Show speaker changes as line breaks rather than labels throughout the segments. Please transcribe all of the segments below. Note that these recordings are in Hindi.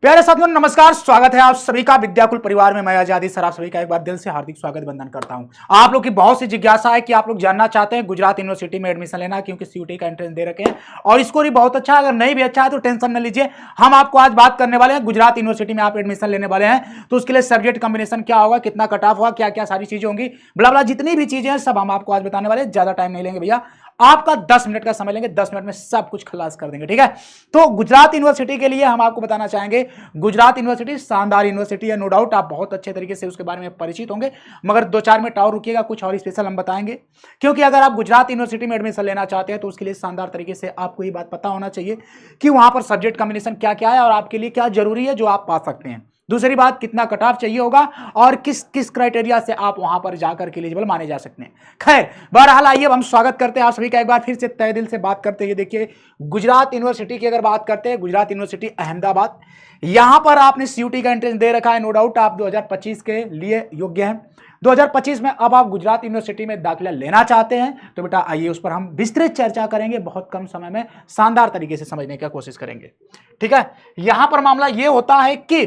प्यारे साथियों नमस्कार, स्वागत है आप सभी का विद्याकुल परिवार में। मैं आजादी सर आप सभी का एक बार दिल से हार्दिक स्वागत वंदन करता हूं। आप लोग की बहुत सी जिज्ञासा है कि आप लोग जानना चाहते हैं गुजरात यूनिवर्सिटी में एडमिशन लेना, क्योंकि सीयूटी का एंट्रेंस दे रखे हैं और स्कोर भी बहुत अच्छा है। अगर नहीं भी अच्छा है तो टेंशन न लीजिए, हम आपको आज बात करने वाले हैं गुजरात यूनिवर्सिटी में आप एडमिशन लेने वाले हैं तो उसके लिए सब्जेक्ट कॉम्बिनेशन क्या होगा, कितना कट ऑफ होगा, क्या क्या सारी चीजें होंगी, बला बला जितनी भी चीजें हैं सब हम आपको आज बताने वाले हैं। ज्यादा टाइम नहीं लेंगे भैया, आपका 10 मिनट का समय लेंगे, 10 मिनट में सब कुछ खलास कर देंगे, ठीक है। तो गुजरात यूनिवर्सिटी के लिए हम आपको बताना चाहेंगे, गुजरात यूनिवर्सिटी शानदार यूनिवर्सिटी है, नो डाउट आप बहुत अच्छे तरीके से उसके बारे में परिचित होंगे, मगर 2-4 मिनट और रुकिएगा, कुछ और स्पेशल हम बताएंगे। क्योंकि अगर आप गुजरात यूनिवर्सिटी में एडमिशन लेना चाहते हैं तो उसके लिए शानदार तरीके से आपको ये बात पता होना चाहिए कि वहां पर सब्जेक्ट कॉम्बिनेशन क्या क्या है और आपके लिए क्या जरूरी है जो आप पा सकते हैं। दूसरी बात, कितना कट ऑफ चाहिए होगा और किस किस क्राइटेरिया से आप वहां पर जाकर के एलिजिबल माने जा सकते हैं। खैर बहरहाल आइए अब हम स्वागत करते हैं आप सभी का एक बार फिर से तहे दिल से बात करते हैं। देखिए गुजरात यूनिवर्सिटी की अगर बात करते हैं, गुजरात यूनिवर्सिटी अहमदाबाद, यहां पर आपने सीयूटी का एंट्रेंस दे रखा है, नो डाउट आप 2025 के लिए योग्य हैं। 2025 में अब आप गुजरात यूनिवर्सिटी में दाखिला लेना चाहते हैं तो बेटा आइए उस पर हम विस्तृत चर्चा करेंगे, बहुत कम समय में शानदार तरीके से समझने की कोशिश करेंगे, ठीक है। यहां पर मामला यह होता है कि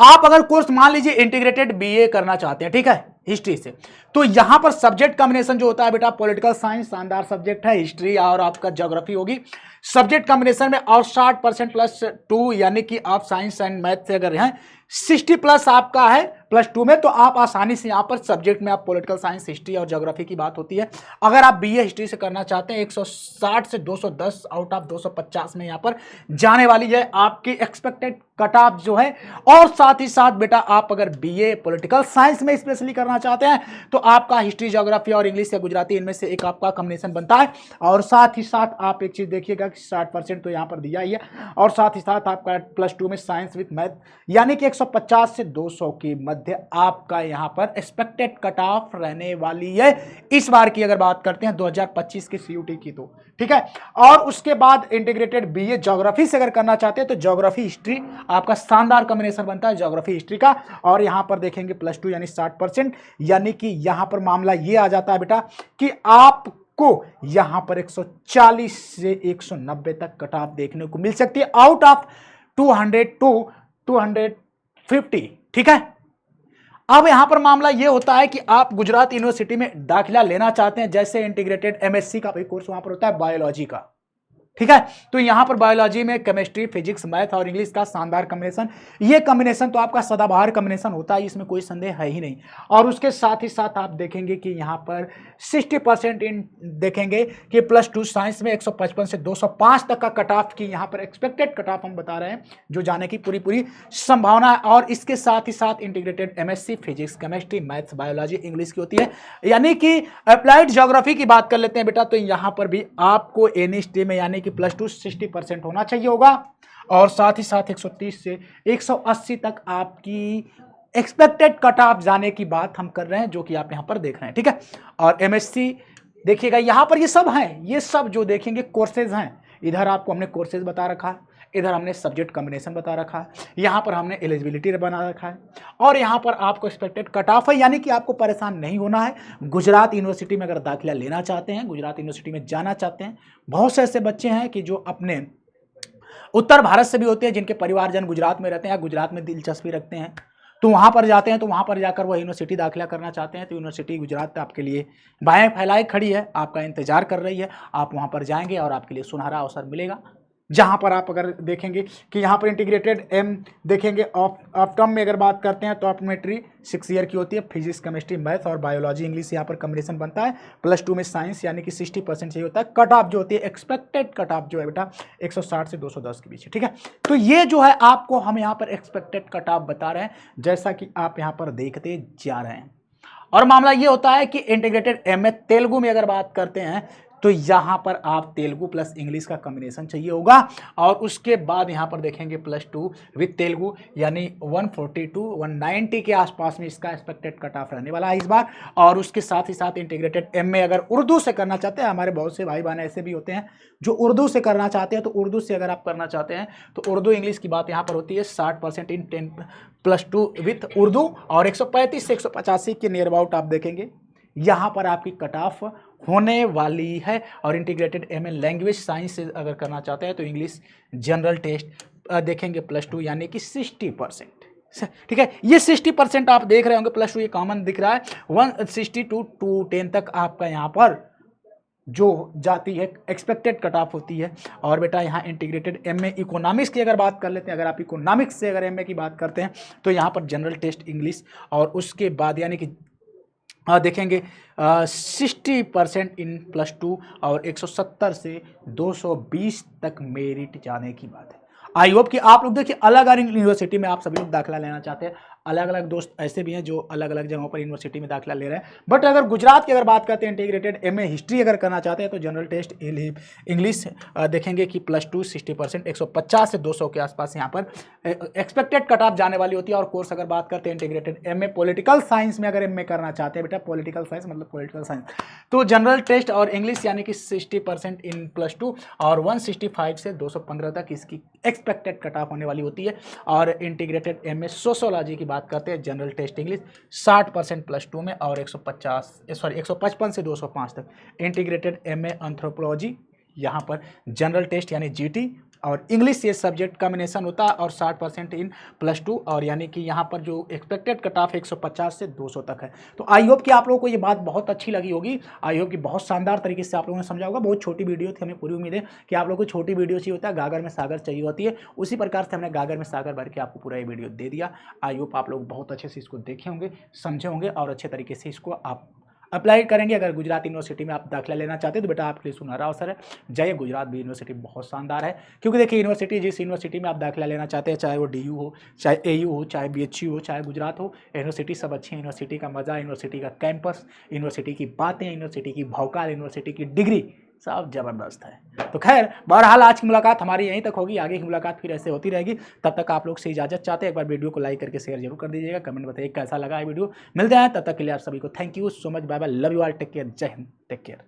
आप अगर कोर्स मान लीजिए इंटीग्रेटेड बीए करना चाहते हैं, ठीक है, हिस्ट्री से, तो यहां पर सब्जेक्ट कॉम्बिनेशन जो होता है बेटा, पॉलिटिकल साइंस शानदार सब्जेक्ट है, हिस्ट्री और आपका ज्योग्राफी होगी। सब्जेक्ट कॉम्बिनेशन में और 60% +2 यानी कि आप साइंस एंड मैथ से अगर हैं 60+ आपका है +2 में, तो आप आसानी से यहां पर सब्जेक्ट में आप पॉलिटिकल साइंस, हिस्ट्री और ज्योग्राफी की बात होती है। अगर आप बीए हिस्ट्री से करना चाहते हैं 160 से 210 आउट ऑफ 250 में यहां पर जाने वाली है आपकी एक्सपेक्टेड कट ऑफ जो है। और साथ ही साथ बेटा आप अगर बीए पॉलिटिकल साइंस में स्पेशली करना चाहते हैं तो आपका हिस्ट्री, ज्योग्राफी और इंग्लिश या गुजराती इनमें से एक आपका कॉम्बिनेशन बनता है। और साथ ही साथ आप एक चीज देखिएगा कि 60% तो यहां पर दिया ही है, और साथ ही साथ आपका +2 में साइंस विद मैथ यानी कि 150 से 200 के मध्य आपका यहां पर एक्सपेक्टेड कट ऑफ रहने वाली है इस बार की अगर बात करते हैं 2025 की सीयूटी की, तो ठीक है। और उसके बाद इंटीग्रेटेड बीए ज्योग्राफी से अगर करना चाहते हैं तो ज्योग्राफी हिस्ट्री आपका शानदार कॉम्बिनेशन बनता है ज्योग्राफी हिस्ट्री का, और यहां पर देखेंगे +2 यानी 60%, यानी कि यहां पर मामला यह आ जाता है बेटा कि आपको यहां पर 140 से 190 तक कट ऑफ देखने को मिल सकती है आउट ऑफ 200 टू 250, ठीक है। अब यहां पर मामला यह होता है कि आप गुजरात यूनिवर्सिटी में दाखिला लेना चाहते हैं, जैसे इंटीग्रेटेड एमएससी का भी कोर्स वहां पर होता है बायोलॉजी का, ठीक है। तो यहां पर बायोलॉजी में केमिस्ट्री, फिजिक्स, मैथ और इंग्लिश का शानदार कॉम्बिनेशन, ये कॉम्बिनेशन तो आपका सदाबहार कॉम्बिनेशन होता है, इसमें कोई संदेह है ही नहीं। और उसके साथ ही साथ आप देखेंगे कि यहां पर 60% इन देखेंगे कि +2 साइंस में 155 से 205 तक का कट ऑफ की यहां पर एक्सपेक्टेड कट ऑफ हम बता रहे हैं जो जाने की पूरी पूरी संभावना है। और इसके साथ ही साथ integrated MSc physics, chemistry, maths, biology English की होती है, यानी कि अप्लाइड ज्योग्राफी की बात कर लेते हैं बेटा, तो यहां पर भी आपको एनी स्ट्रीम में यानी कि +2 60% होना चाहिए होगा। और साथ ही साथ 130 से 180 तक आपकी एक्सपेक्टेड कट ऑफ जाने की बात हम कर रहे हैं, जो कि आप यहां पर देख रहे हैं, ठीक है। और एमएससी देखिएगा यहां पर ये सब हैं, ये सब जो देखेंगे कोर्सेज हैं, इधर आपको हमने कोर्सेज बता रखा है, इधर हमने सब्जेक्ट कॉम्बिनेशन बता रखा है, यहाँ पर हमने एलिजिबिलिटी बना रखा है, और यहाँ पर आपको एक्सपेक्टेड कट ऑफ है, यानी कि आपको परेशान नहीं होना है। गुजरात यूनिवर्सिटी में अगर दाखिला लेना चाहते हैं, गुजरात यूनिवर्सिटी में जाना चाहते हैं, बहुत से ऐसे बच्चे हैं कि जो अपने उत्तर भारत से भी होते हैं, जिनके परिवारजन गुजरात में रहते हैं या गुजरात में दिलचस्पी रखते हैं, तो वहां पर जाते हैं, तो वहां पर जाकर वह यूनिवर्सिटी दाखिला करना चाहते हैं, तो यूनिवर्सिटी गुजरात आपके लिए बाएं फैलाए खड़ी है, आपका इंतजार कर रही है। आप वहां पर जाएंगे और आपके लिए सुनहरा अवसर मिलेगा, जहां पर आप अगर देखेंगे कि यहाँ पर इंटीग्रेटेड एम देखेंगे ऑफ टर्म में अगर बात करते हैं तो ऑप्टोमेट्री 6 ईयर की होती है, फिजिक्स, केमिस्ट्री, मैथ और बायोलॉजी इंग्लिश यहाँ पर कॉम्बिनेशन बनता है। +2 में साइंस यानी कि 60% चाहिए होता है। कट ऑफ जो होती है एक्सपेक्टेड कट ऑफ जो है बेटा 160 से 210 के बीच है, ठीक है। तो ये जो है आपको हम यहाँ पर एक्सपेक्टेड कट ऑफ बता रहे हैं, जैसा कि आप यहाँ पर देखते जा रहे हैं। और मामला ये होता है कि इंटीग्रेटेड एमए तेलुगु में अगर बात करते हैं तो यहां पर आप तेलुगु प्लस इंग्लिश का कॉम्बिनेशन चाहिए होगा, और उसके बाद यहां पर देखेंगे +2 विद तेलुगु यानी 142 190 के आसपास में इसका एक्सपेक्टेड कट ऑफ रहने वाला है इस बार। और उसके साथ ही साथ इंटीग्रेटेड एमए अगर उर्दू से करना चाहते हैं, हमारे बहुत से भाई बहन ऐसे भी होते हैं जो उर्दू से करना चाहते हैं, तो उर्दू से अगर आप करना चाहते हैं तो उर्दू इंग्लिश की बात यहाँ पर होती है 60% इन 10 +2 विथ उर्दू, और 135 से 185 के नियर अबाउट आप देखेंगे यहाँ पर आपकी कट ऑफ होने वाली है। और इंटीग्रेटेड एमए लैंग्वेज साइंस से अगर करना चाहते हैं तो इंग्लिश जनरल टेस्ट देखेंगे +2 यानी कि 60%। ठीक है, ये 60% आप देख रहे होंगे, +2 ये कॉमन दिख रहा है। 160 टू 210 तक आपका यहाँ पर जो जाती है एक्सपेक्टेड कट ऑफ होती है। और बेटा यहाँ इंटीग्रेटेड एमए इकोनॉमिक्स की अगर बात कर लेते हैं, अगर आप इकोनॉमिक्स से अगर एमए की बात करते हैं तो यहाँ पर जनरल टेस्ट इंग्लिश, और उसके बाद यानी कि देखेंगे 60% इन +2 और 170 से 220 तक मेरिट जाने की बात है। आई होप कि आप लोग देखिए अलग अलग यूनिवर्सिटी में आप सभी लोग दाखिला लेना चाहते हैं, अलग अलग दोस्त ऐसे भी हैं जो अलग अलग जगहों पर यूनिवर्सिटी में दाखिला ले रहे हैं। बट अगर गुजरात की अगर बात करते हैं इंटीग्रेटेड एमए हिस्ट्री अगर करना चाहते हैं तो जनरल टेस्ट इंग्लिश देखेंगे कि +2 60%, 150 से 200 के आसपास यहाँ पर एक्सपेक्टेड कट ऑफ जाने वाली होती है। और कोर्स अगर बात करते हैं इंटीग्रेटेड एमए पॉलिटिकल साइंस में अगर एमए करना चाहते हैं बेटा, पॉलिटिकल साइंस मतलब पॉलिटिकल साइंस, तो जनरल टेस्ट और इंग्लिश यानी कि 60% इन +2 और 165 से 215 तक इसकी एक्सपेक्टेड कट ऑफ होने वाली होती है। और इंटीग्रेटेड एमए सोशियोलॉजी की बात करते हैं जनरल टेस्ट इंग्लिश 60% +2 में और 155 से 205 तक। इंटीग्रेटेड एमए एंथ्रोपोलॉजी यहाँ पर जनरल टेस्ट यानी जीटी और इंग्लिश ये सब्जेक्ट कॉम्बिनेशन होता है और 60% इन +2 और यानी कि यहाँ पर जो एक्सपेक्टेड कट ऑफ 150 से 200 तक है। तो आई होप कि आप लोगों को ये बात बहुत अच्छी लगी होगी, आई होप कि बहुत शानदार तरीके से आप लोगों ने समझा होगा। बहुत छोटी वीडियो थी, हमें पूरी उम्मीद है कि आप लोगों को छोटी वीडियो चाहिए होता है, गागर में सागर चाहिए होती है, उसी प्रकार से हमने गागर में सागर भर के आपको पूरा ये वीडियो दे दिया। आई होप आप लोग बहुत अच्छे से इसको देखे होंगे, समझे होंगे और अच्छे तरीके से इसको आप अप्लाई करेंगे। अगर गुजरात यूनिवर्सिटी में आप दाखिला लेना चाहते हैं तो बेटा आपके लिए सुनहरा अवसर है, जाइए। गुजरात भी यूनिवर्सिटी बहुत शानदार है, क्योंकि देखिए यूनिवर्सिटी जिस यूनिवर्सिटी में आप दाखिला लेना चाहते हैं, चाहे वो DU हो, चाहे AU हो, चाहे BHU हो, चाहे गुजरात हो, यूनिवर्सिटी सब अच्छी है। यूनिवर्सिटी का मज़ा, यूनिवर्सिटी का कैंपस, यूनिवर्सिटी की बातें, यूनिवर्सिटी की भौकाल, यूनिवर्सिटी की डिग्री सब जबरदस्त है। तो खैर बहरहाल आज की मुलाकात हमारी यहीं तक होगी, आगे की मुलाकात फिर ऐसे होती रहेगी। तब तक आप लोग से इजाजत चाहते हैं, एक बार वीडियो को लाइक करके शेयर जरूर कर दीजिएगा, कमेंट बताइए कैसा लगा ये वीडियो। मिलते हैं, तब तक के लिए आप सभी को thank you so much, bye bye, love you all, take care, जय हिंद, टेक केयर।